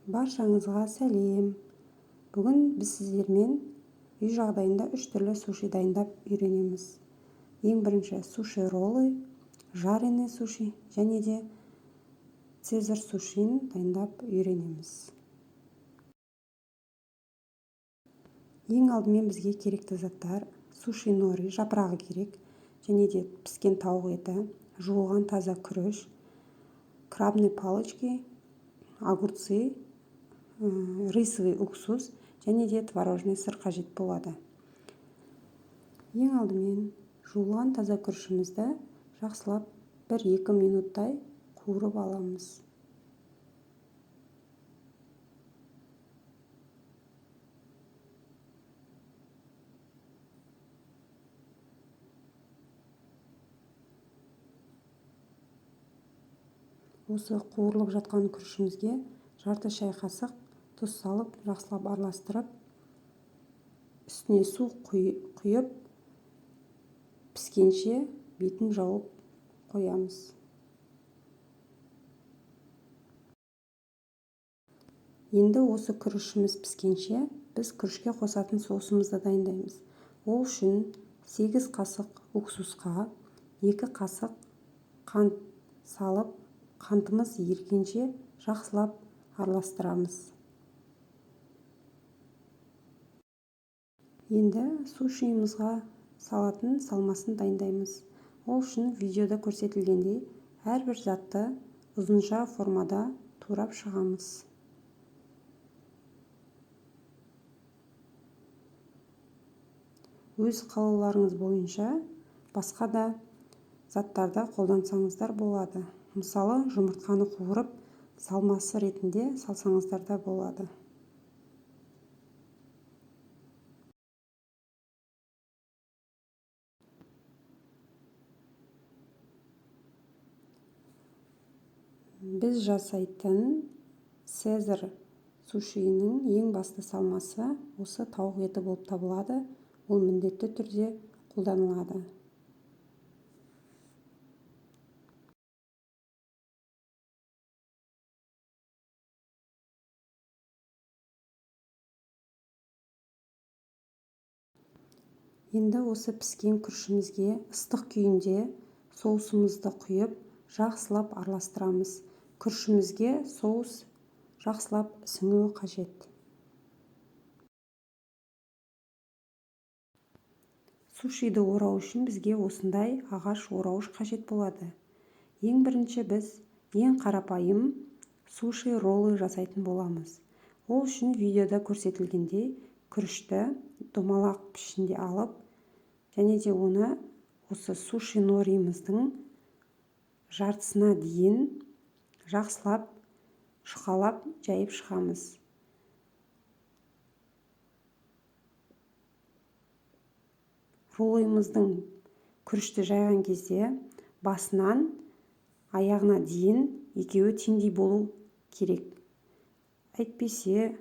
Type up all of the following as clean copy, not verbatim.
Баршаңызға сәлем. Бүгін біз сіздермен үй жағдайында 3 түрлі суши дайындап үйренеміз. Ең бірінші суши роллы, жареный суши және де цезарь сушин дайындап үйренеміз. Ең алдымен бізге керекті заттар: суши нори жапырағы керек, және де піскен тауық еті, жуылған таза күріш, крабные палочки, огурцы, рисовый уксус және де творожный сыр қажет болады. Ең алдымен жуылған таза күрішімізді жақсылап 1-2 минуттай қуырып аламыз. Осы қуырылып жатқан күрішімізге жарты шай қасық тұз салып, жақсылап араластырып, үстіне су құйып, піскенше бетін жауып қоямыз. Енді осы күрішіміз піскенше біз күрішке қосатын соусымызды дайындаймыз. Ол үшін 8 қасық уксусқа 2 қасық қант салып, қантымыз ерігенше жақсылап араластырамыз. Енді сушиімізға салатын салмасын дайындаймыз. Ол үшін видеода көрсетілгендей әрбір затты ұзынша формада турап шығамыз. Өз қалауларыңыз бойынша басқа да заттарды қолдансаңыздар болады. Мысалы, жұмыртқаны қуырып, салмасы ретінде салсаңыздар да болады. Біз жасайтын цезарь сушиінің ең басты салмасы осы тауық еті болып табылады. Ол міндетті түрде қолданылады. Енді осы піскен күрішімізге ыстық күйінде соусымызды құйып, жақсылап араластырамыз. Күрішімізге соус жақсылап сіңуі қажет. Сушиді орау үшін бізге осындай ағаш орауыш қажет болады. Ең бірінші біз ең қарапайым суши роллы жасайтын боламыз. Ол үшін видеода көрсетілгендей күрішті домалақ пішінде алып, және де оны осы суши нориміздің жартысына дейін жақсылап шұқалап жайып шығамыз. Роллымыздың күрішті жайған кезде басынан аяғына дейін екеуі теңдей болу керек. Әйтпесе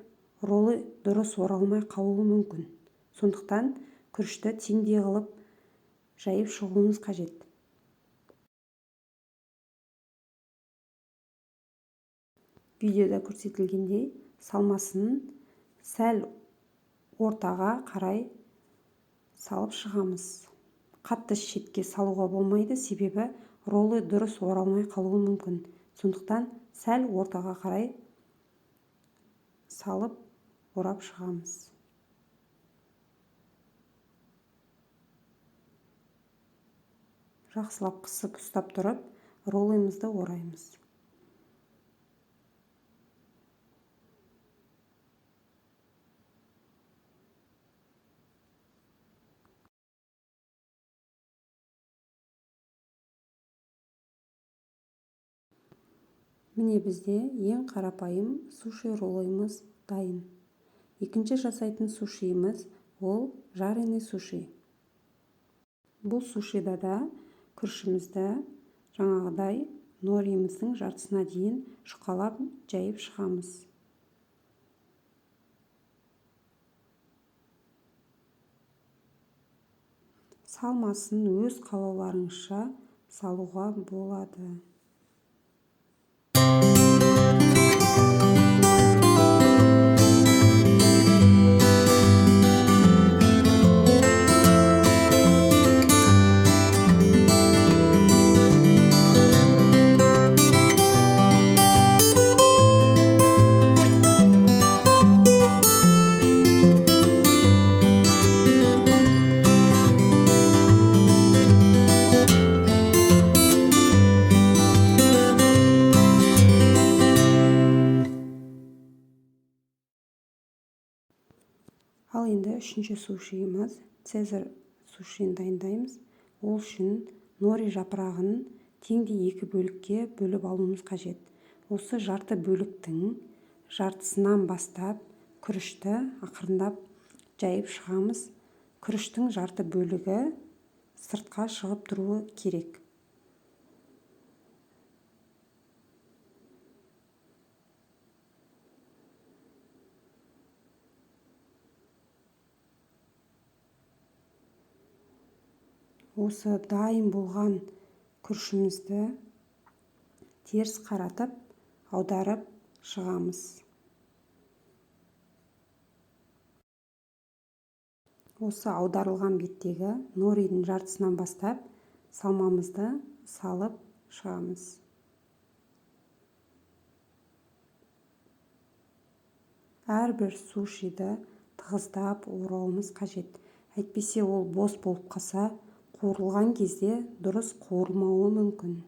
роллы дұрыс оралмай қалуы мүмкін. Сондықтан күрішті теңдей қылып жайып шығуымыз қажет. Видеода көрсетілгендей салмасын сәл ортаға қарай салып шығамыз. Қатты шетке салуға болмайды, себебі роллы дұрыс оралмай қалуы мүмкін. Сондықтан сәл ортаға қарай салып орап шығамыз. Жақсылап қысып ұстап тұрып, роллымызды ораймыз. Міне бізде ең қарапайым суши роллымыз дайын. Екінші жасайтын сушиіміз ол жареный суши. Бұл сушида да күрішімізді жаңағыдай нориміздің жартысына дейін шұқалап жайып шығамыз. Салмасын өз қалауларыңызша салуға болады. Ал енді үшінші сушиіміз цезарь сушиін дайындаймыз. Ол үшін нори жапырағын теңдей 2 бөлікке бөліп алуымыз қажет. Осы жарты бөліктің жартысынан бастап күрішті ақырындап жайып шығамыз. Күріштің жарты бөлігі сыртқа шығып тұруы керек. Осы дайын болған күрішімізді теріс қаратып, аударып шығамыз. Осы аударылған беттегі норидің жартысынан бастап салмамызды салып шығамыз. Әрбір сушиді тығыздап орауымыз қажет. Әйтпесе ол бос болып қалса, қуырылған кезде дұрыс қуырылмауы мүмкін.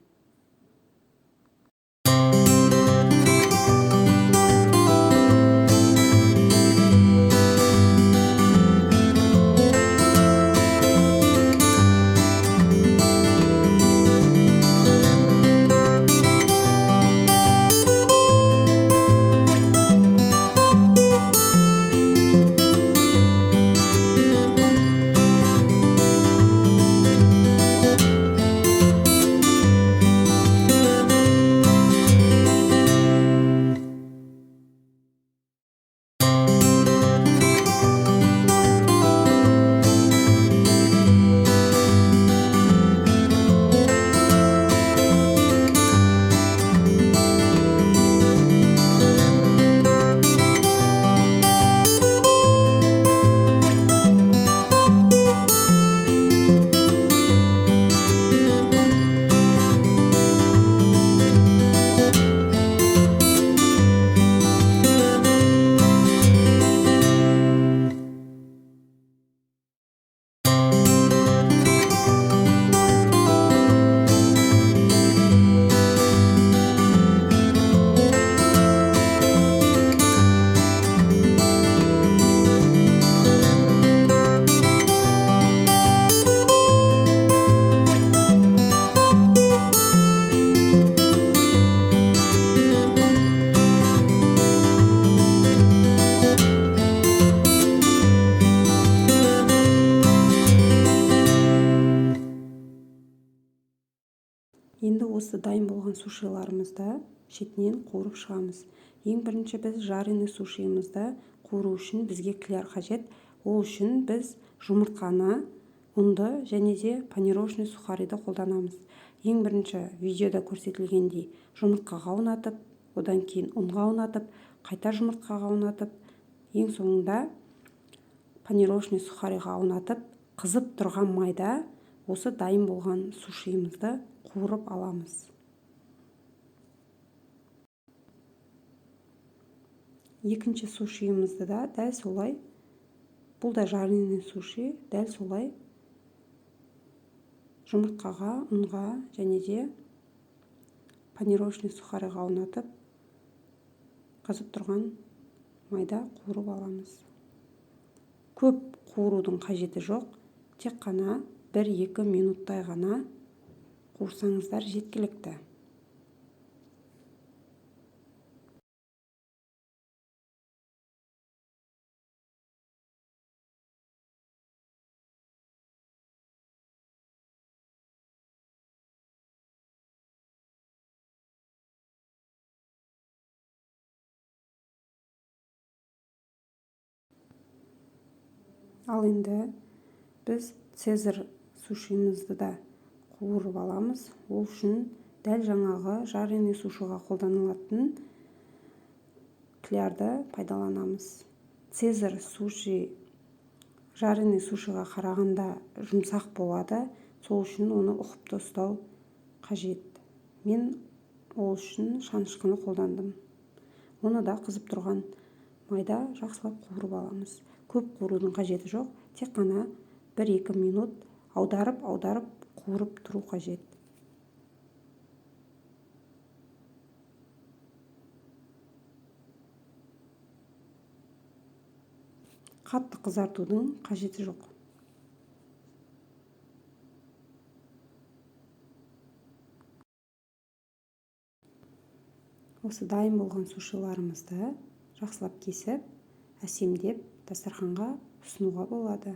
Енді осы дайын болған сушиларымызды шетінен қуырып шығамыз. Ең бірінші біз жареный сушиімізді қуыру үшін бізге кляр қажет. Ол үшін біз жұмыртқаны, ұнды және де панировочный сухариді қолданамыз. Ең бірінші видеода көрсетілгендей жұмыртқаға аунатып, одан кейін ұнға аунатып, қайта жұмыртқаға аунатып, ең соңында панировочный сухариға аунатып, қызып тұрған майда осы дайын болған сушиімізді қуырып аламыз. Екінші сушиімізді да дәл солай, бұл да жареный суши, дәл солай жұмыртқаға, ұнға және де панировочный сухариға аунатып, қызып тұрған майда қуырып аламыз. Көп қуырудың қажеті жоқ, тек қана 1-2 минуттай ғана қуырсаңыздар жеткілікті. Ал енді біз цезарь сушиімізді да қуырып аламыз. Ол үшін дәл жаңағы жареный сушиға қолданылатын клярды пайдаланамыз. Цезарь суши жареный сушиға қарағанда жұмсақ болады, сол үшін оны ұқыпты ұстау қажет. Мен ол үшін шанышқыны қолдандым. Оны да қызып тұрған майда жақсылап қуырып аламыз. Көп қуырудың қажеті жоқ, тек қана 1-2 минут аударып қуырып тұру қажет. қатты қызартудың қажеті жоқ. Осы дайын болған сушиларымызды жақсылап кесіп, әсемдеп дастарханға ұсынуға болады.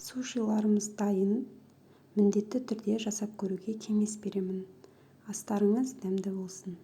Сушиларымыз дайын. Міндетті түрде жасап көруге кеңес беремін. Астарыңыз дәмді болсын.